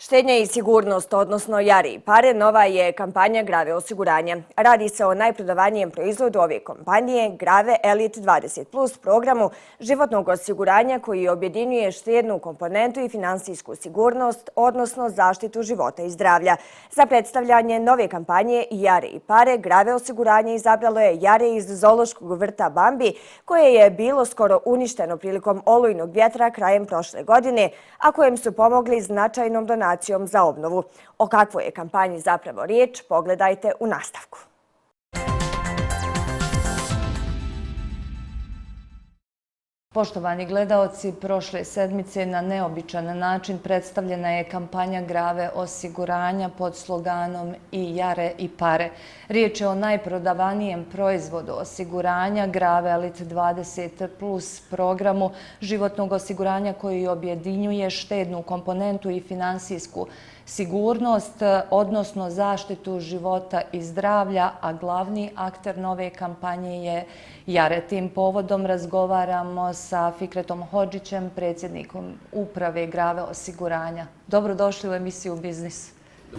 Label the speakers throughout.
Speaker 1: Štednja i sigurnost, odnosno Jare i pare, nova je kampanja Grave osiguranja. Radi se o najprodavanijem proizvodu ove kompanije, Grave Elite 20+ programu životnog osiguranja koji objedinjuje štednu komponentu i finansijsku sigurnost, odnosno zaštitu života i zdravlja. Za predstavljanje nove kampanje Jare i pare, Grave osiguranje izabralo je jare iz zoološkog vrta Bambi, koje je bilo skoro uništeno prilikom olujnog vjetra krajem prošle godine, a kojem su pomogli značajnom donacijom za obnovu. O kakvoj je kampanji zapravo riječ, pogledajte u nastavku.
Speaker 2: Poštovani gledaoci, prošle sedmice na neobičan način predstavljena je kampanja Grave osiguranja pod sloganom i Jare i pare. Riječ je o najprodavanijem proizvodu osiguranja Grave Elite 20+ programu životnog osiguranja koji objedinjuje štednu komponentu i finansijsku sigurnost, odnosno zaštitu života i zdravlja, a glavni akter nove kampanje je Jare. Tim povodom razgovaramo sa Fikretom Hodžićem, predsjednikom uprave Grave osiguranja. Dobrodošli u emisiju Biznis.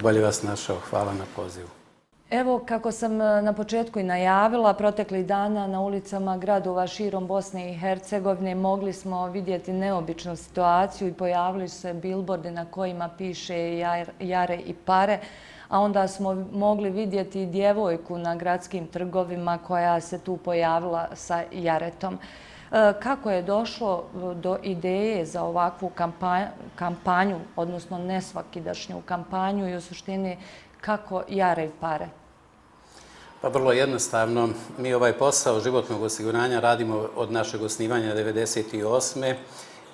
Speaker 3: Bolje vas našao, hvala na pozivu.
Speaker 2: Evo, kako sam na početku i najavila, proteklih dana na ulicama gradova širom Bosne i Hercegovine mogli smo vidjeti neobičnu situaciju i pojavili su se bilbordi na kojima piše Jare i pare, a onda smo mogli vidjeti i djevojku na gradskim trgovima koja se tu pojavila sa jaretom. Kako je došlo do ideje za ovakvu kampanju, odnosno nesvakidašnju kampanju i u suštini kako Jare i pare?
Speaker 3: Pa vrlo jednostavno, mi ovaj posao životnog osiguranja radimo od našeg osnivanja 1998.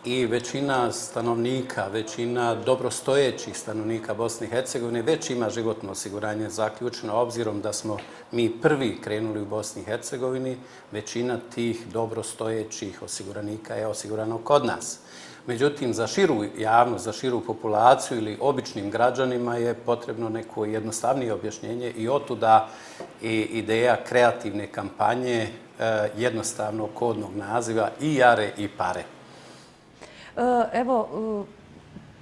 Speaker 3: i većina stanovnika, većina dobrostojećih stanovnika Bosne i Hercegovine već ima životno osiguranje zaključeno, obzirom da smo mi prvi krenuli u Bosni i Hercegovini, većina tih dobrostojećih osiguranika je osigurano kod nas. Međutim, za širu javnost, za širu populaciju ili običnim građanima je potrebno neko jednostavnije objašnjenje i otuda i ideja kreativne kampanje jednostavnog kodnog naziva i Jare i pare.
Speaker 2: Evo,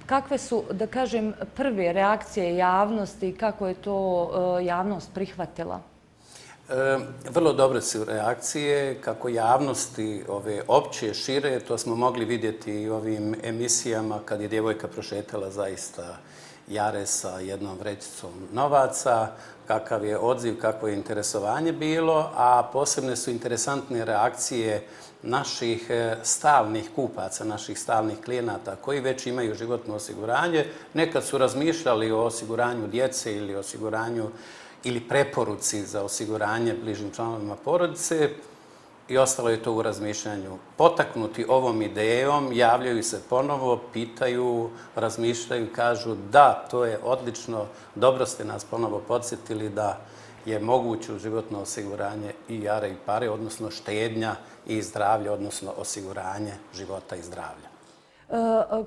Speaker 2: kakve su, da kažem, prve reakcije javnosti i kako je to javnost prihvatila?
Speaker 3: Vrlo dobre su reakcije, kako javnosti ove opće, šire, to smo mogli vidjeti i u ovim emisijama kad je djevojka prošetala zaista Jare sa jednom vrećicom novaca, kakav je odziv, kakvo je interesovanje bilo, a posebne su interesantne reakcije naših stalnih kupaca, naših stalnih klijenata koji već imaju životno osiguranje. Nekad su razmišljali o osiguranju djece ili osiguranju ili preporuci za osiguranje bližim članovima porodice i ostalo je to u razmišljanju. Potaknuti ovom idejom, javljaju se ponovo, pitaju, razmišljaju, kažu da, to je odlično, dobro ste nas ponovo podsjetili da je moguće životno osiguranje i Jare i pare, odnosno štednja i zdravlje, odnosno osiguranje života i zdravlja.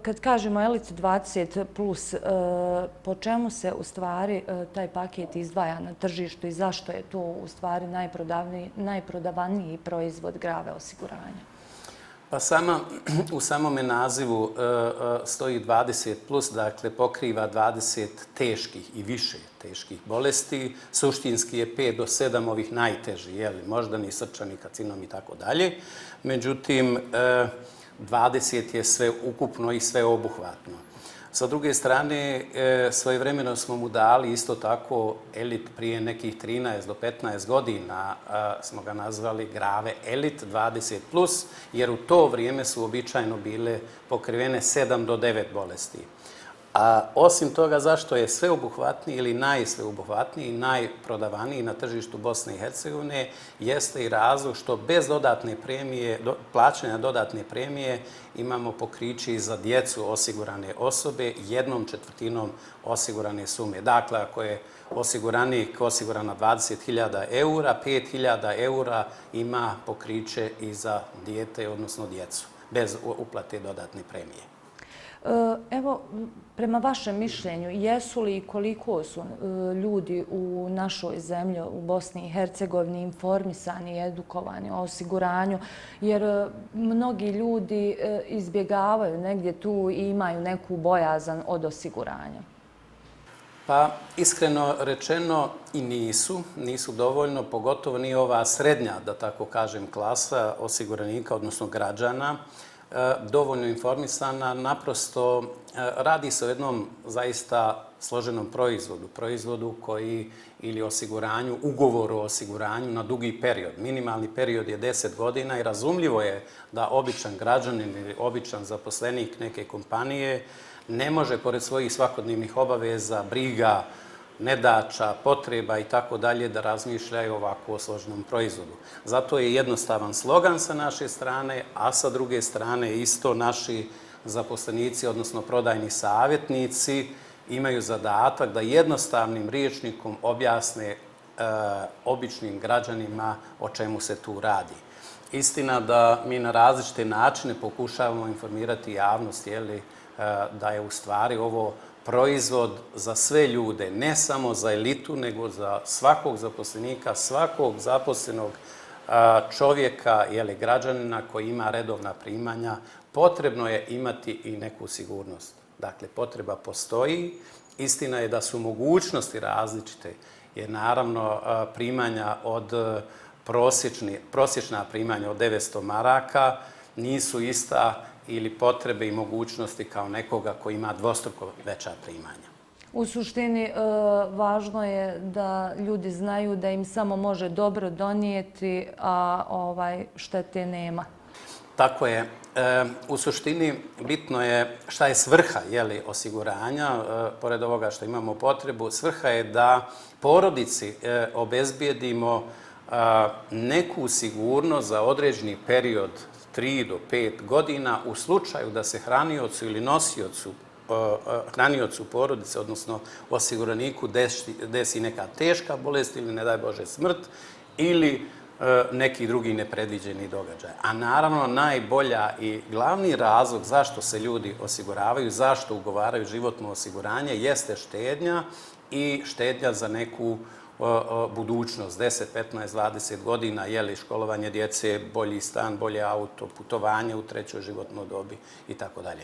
Speaker 2: Kad kažemo Elite 20+, po čemu se u stvari taj paket izdvaja na tržištu i zašto je to u stvari najprodavaniji proizvod Grave osiguranja?
Speaker 3: Pa u samome nazivu stoji 20+, dakle pokriva 20 teških i više teških bolesti. Suštinski je 5 do 7 ovih najtežih, moždani, srčani, karcinom i tako dalje. Međutim, 20 je sve ukupno i sve obuhvatno. Sa druge strane, svojevremeno smo mu dali isto tako Elite prije nekih 13 do 15 godina smo ga nazvali Grave Elite 20+, jer u to vrijeme su običajno bile pokrivene 7 do 9 bolesti. A osim toga, zašto je sveobuhvatniji ili najsveobuhvatniji i najprodavaniji na tržištu Bosne i Hercegovine, jeste i razlog što bez dodatne premije, plaćanja dodatne premije imamo pokriće za djecu osigurane osobe 1/4 osigurane sume. Dakle, ako je osiguranik osiguran na 20.000 eura, 5.000 eura ima pokriće i za dijete, odnosno djecu, bez uplate dodatne premije.
Speaker 2: Evo, prema vašem mišljenju, jesu li i koliko su ljudi u našoj zemlji, u Bosni i Hercegovini, informisani i edukovani o osiguranju? Jer mnogi ljudi izbjegavaju negdje tu i imaju neku bojazan od osiguranja.
Speaker 3: Pa, iskreno rečeno, i nisu dovoljno, pogotovo nije ova srednja, da tako kažem, klasa osiguranika, odnosno građana, dovoljno informisana. Naprosto radi se o jednom zaista složenom proizvodu koji, ili osiguranju, ugovoru o osiguranju na dugi period. Minimalni period je 10 godina i razumljivo je da običan građanin ili običan zaposlenik neke kompanije ne može, pored svojih svakodnevnih obaveza, briga, nedaća, potreba i tako dalje, da razmišljaju ovako o složenom proizvodu. Zato je jednostavan slogan sa naše strane, a sa druge strane isto naši zaposlenici, odnosno prodajni savjetnici, imaju zadatak da jednostavnim rječnikom objasne običnim građanima o čemu se tu radi. Istina da mi na različite načine pokušavamo informirati javnost, da je u stvari ovo proizvod za sve ljude, ne samo za elitu, nego za svakog zaposlenika, svakog zaposlenog čovjeka, građanina koji ima redovna primanja. Potrebno je imati i neku sigurnost. Dakle, potreba postoji. Istina je da su mogućnosti različite, jer naravno primanja od prosječna primanja od 900 maraka nisu ista ili potrebe i mogućnosti kao nekoga koji ima dvostruko veća primanja.
Speaker 2: U suštini, važno je da ljudi znaju da im samo može dobro donijeti, a štete nema.
Speaker 3: Tako je. U suštini bitno je šta je svrha osiguranja, pored ovoga što imamo potrebu. Svrha je da porodici obezbijedimo neku sigurnost za određeni period 3 do 5 godina u slučaju da se hraniocu ili hraniocu porodice, odnosno osiguraniku, desi neka teška bolest ili, ne daj Bože, smrt ili neki drugi nepredviđeni događaj. A naravno, najbolja i glavni razlog zašto se ljudi osiguravaju, zašto ugovaraju životno osiguranje, jeste štednja i štednja za neku budućnost, 10, 15, 20 godina, školovanje djece, bolji stan, bolje auto, putovanje u trećoj životnoj dobi i tako dalje.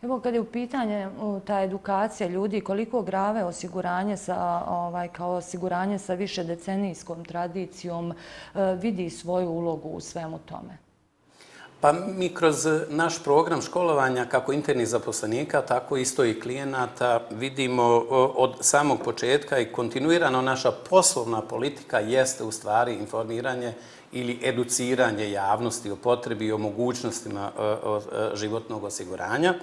Speaker 2: Evo, kad je u pitanju ta edukacija ljudi, koliko Grave osiguranje kao osiguranje sa višedecenijskom tradicijom vidi svoju ulogu u svemu tome?
Speaker 3: Pa mi kroz naš program školovanja, kako internih zaposlenika, tako isto i klijenata, vidimo od samog početka i kontinuirano naša poslovna politika jeste u stvari informiranje ili educiranje javnosti o potrebi i o mogućnostima životnog osiguranja.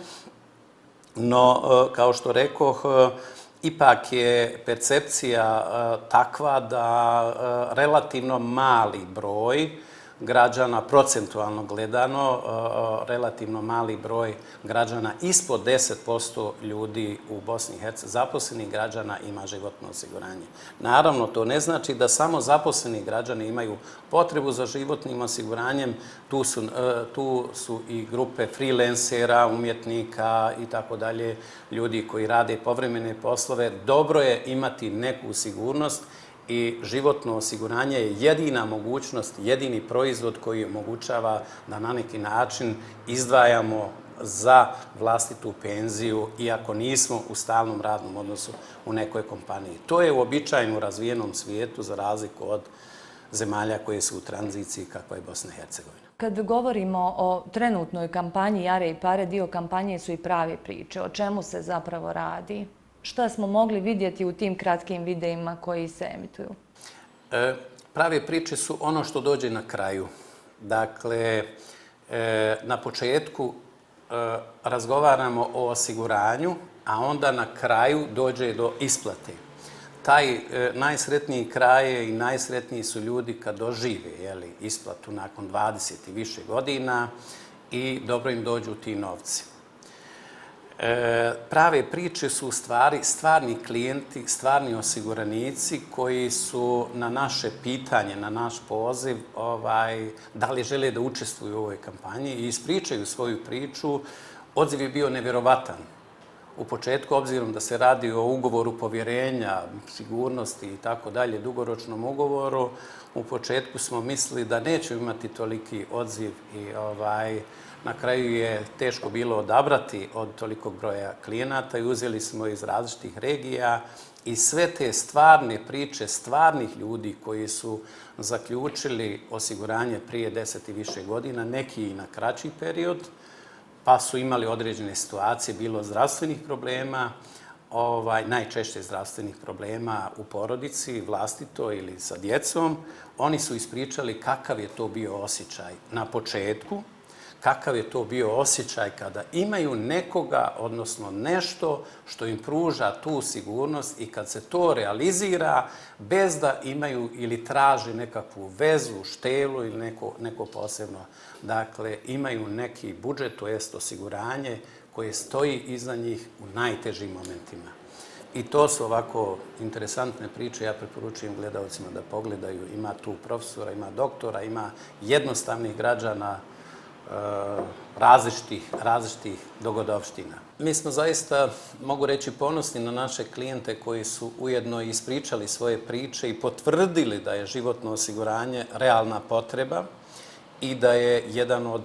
Speaker 3: No, kao što rekoh, ipak je percepcija takva da relativno mali broj građana, procentualno gledano, relativno mali broj građana, ispod 10% ljudi u Bosni i Hercegovini, zaposlenih građana, ima životno osiguranje. Naravno, to ne znači da samo zaposleni građani imaju potrebu za životnim osiguranjem. Tu su i grupe freelancera, umjetnika i tako dalje, ljudi koji rade povremene poslove. Dobro je imati neku sigurnost i životno osiguranje je jedina mogućnost, jedini proizvod koji omogućava da na neki način izdvajamo za vlastitu penziju, iako nismo u stalnom radnom odnosu u nekoj kompaniji. To je uobičajeno u razvijenom svijetu, za razliku od zemalja koje su u tranziciji, kakva je Bosna i Hercegovina.
Speaker 2: Kad govorimo o trenutnoj kampanji Jare i pare, dio kampanje su i prave priče. O čemu se zapravo radi? Šta smo mogli vidjeti u tim kratkim videima koji se emituju?
Speaker 3: Prave priče su ono što dođe na kraju. Dakle, na početku razgovaramo o osiguranju, a onda na kraju dođe do isplate. Taj najsretniji kraj i najsretniji su ljudi kad dožive isplatu nakon 20 i više godina i dobro im dođu ti novci. Prave priče su u stvari stvarni klijenti, stvarni osiguranici koji su na naše pitanje, na naš poziv, da li žele da učestvuju u ovoj kampanji i ispričaju svoju priču, Odziv je bio nevjerovatan. U početku, obzirom da se radi o ugovoru povjerenja, sigurnosti i tako dalje, dugoročnom ugovoru, u početku smo mislili da nećemo imati toliki odziv i na kraju je teško bilo odabrati od tolikog broja klijenata i uzeli smo iz različitih regija i sve te stvarne priče, stvarnih ljudi koji su zaključili osiguranje prije 10 i više godina, neki i na kraći period, pa su imali određene situacije, bilo zdravstvenih problema, najčešće zdravstvenih problema u porodici, vlastito ili sa djecom. Oni su ispričali kakav je to bio osjećaj na početku, kakav je to bio osjećaj kada imaju nekoga, odnosno nešto što im pruža tu sigurnost i kad se to realizira bez da imaju ili traže nekakvu vezu, štelu ili neko posebno. Dakle, imaju neki budžet, to jest osiguranje koje stoji iza njih u najtežim momentima. I to su ovako interesantne priče. Ja preporučujem gledalcima da pogledaju. Ima tu profesora, ima doktora, ima jednostavnih građana, različitih dogodovština. Mi smo zaista, mogu reći, ponosni na naše klijente koji su ujedno ispričali svoje priče i potvrdili da je životno osiguranje realna potreba i da je jedan od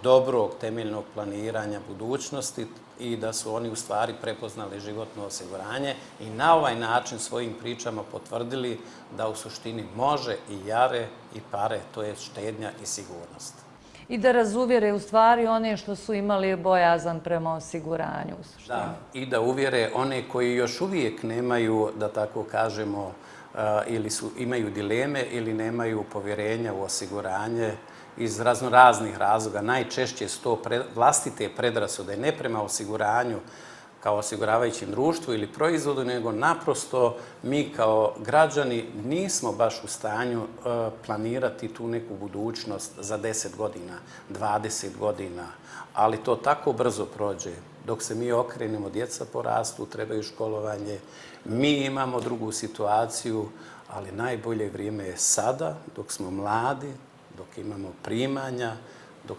Speaker 3: dobrog temeljnog planiranja budućnosti i da su oni u stvari prepoznali životno osiguranje i na ovaj način svojim pričama potvrdili da u suštini može i jare i pare, to je štednja i sigurnost.
Speaker 2: I da razuvjere u stvari one što su imali bojazan prema osiguranju.
Speaker 3: Da, i da uvjere one koji još uvijek nemaju, da tako kažemo, ili imaju dileme ili nemaju povjerenja u osiguranje iz raznih razloga. Najčešće su to vlastite predrasude, ne prema osiguranju kao osiguravajućem društvu ili proizvodu, nego naprosto mi kao građani nismo baš u stanju planirati tu neku budućnost za 10 godina, 20 godina, ali to tako brzo prođe. Dok se mi okrenemo, djeca porastu, trebaju školovanje, mi imamo drugu situaciju, ali najbolje vrijeme je sada, dok smo mladi, dok imamo primanja, dok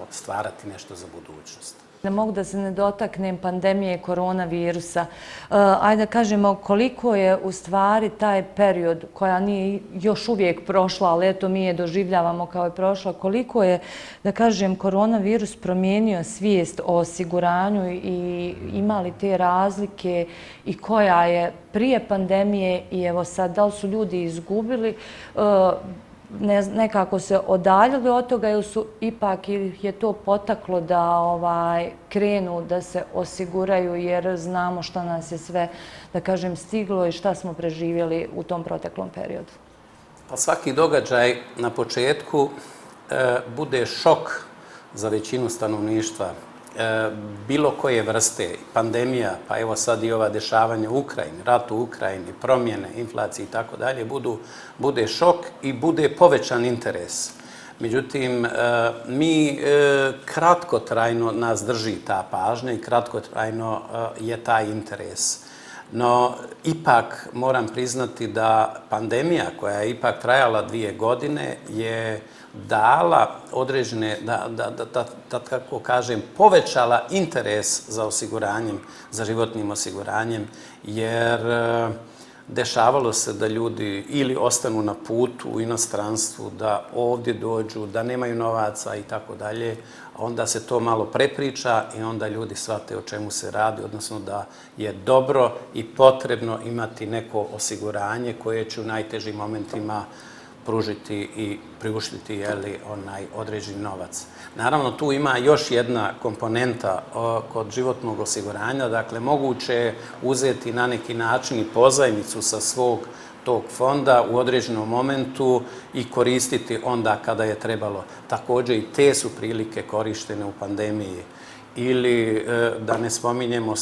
Speaker 3: stvarati nešto za budućnost.
Speaker 2: Ne mogu da se ne dotaknem pandemije koronavirusa. Ajde da kažemo koliko je u stvari taj period koja nije još uvijek prošla, ali eto mi je doživljavamo kao je prošla, koliko je, da kažem, koronavirus promijenio svijest o osiguranju i imali te razlike i koja je prije pandemije i evo sad da li su ljudi izgubili nekako se odaljili od toga ili su ipak je to potaklo da krenu da se osiguraju jer znamo šta nas je sve, da kažem, stiglo i šta smo preživjeli u tom proteklom periodu?
Speaker 3: Pa svaki događaj na početku bude šok za većinu stanovništva bilo koje vrste, pandemija, pa evo sad i ova dešavanja u Ukrajini, rat u Ukrajini, promjene, inflacije i tako dalje, bude šok i bude povećan interes. Međutim, mi kratkotrajno nas drži ta pažnja i kratkotrajno je taj interes. No, ipak moram priznati da pandemija koja je ipak trajala 2 godine je dala određene, da tako kažem, povećala interes za osiguranjem, za životnim osiguranjem, jer dešavalo se da ljudi ili ostanu na putu u inostranstvu, da ovdje dođu, da nemaju novaca i tako dalje, onda se to malo prepriča i onda ljudi shvate o čemu se radi, odnosno da je dobro i potrebno imati neko osiguranje koje će u najtežim momentima pružiti i priuštiti određeni novac. Naravno, tu ima još jedna komponenta kod životnog osiguranja, dakle, moguće je uzeti na neki način i pozajmicu sa svog tog fonda u određenom momentu i koristiti onda kada je trebalo. Također i te su prilike korištene u pandemiji. Ili da ne spominjemo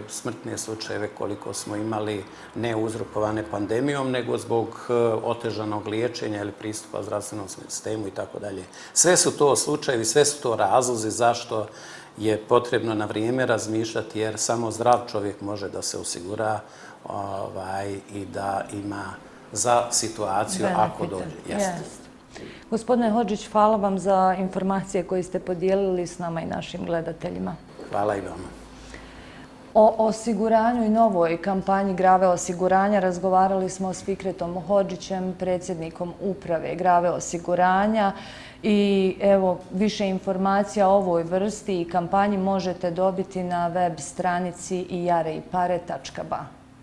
Speaker 3: smrtne slučajeve koliko smo imali ne uzrokovane pandemijom, nego zbog otežanog liječenja ili pristupa zdravstvenom sistemu i tako dalje. Sve su to slučajevi, sve su to razlozi zašto je potrebno na vrijeme razmišljati, jer samo zdrav čovjek može da se osigura i da ima za situaciju ako dođe.
Speaker 2: Gospodine Hodžić, hvala vam za informacije koje ste podijelili s nama i našim gledateljima.
Speaker 3: Hvala i vama.
Speaker 2: O osiguranju i novoj kampanji Grave osiguranja razgovarali smo s Fikretom Hodžićem, predsjednikom uprave Grave osiguranja. I evo, više informacija o ovoj vrsti i kampanji možete dobiti na web stranici ijareipare.ba.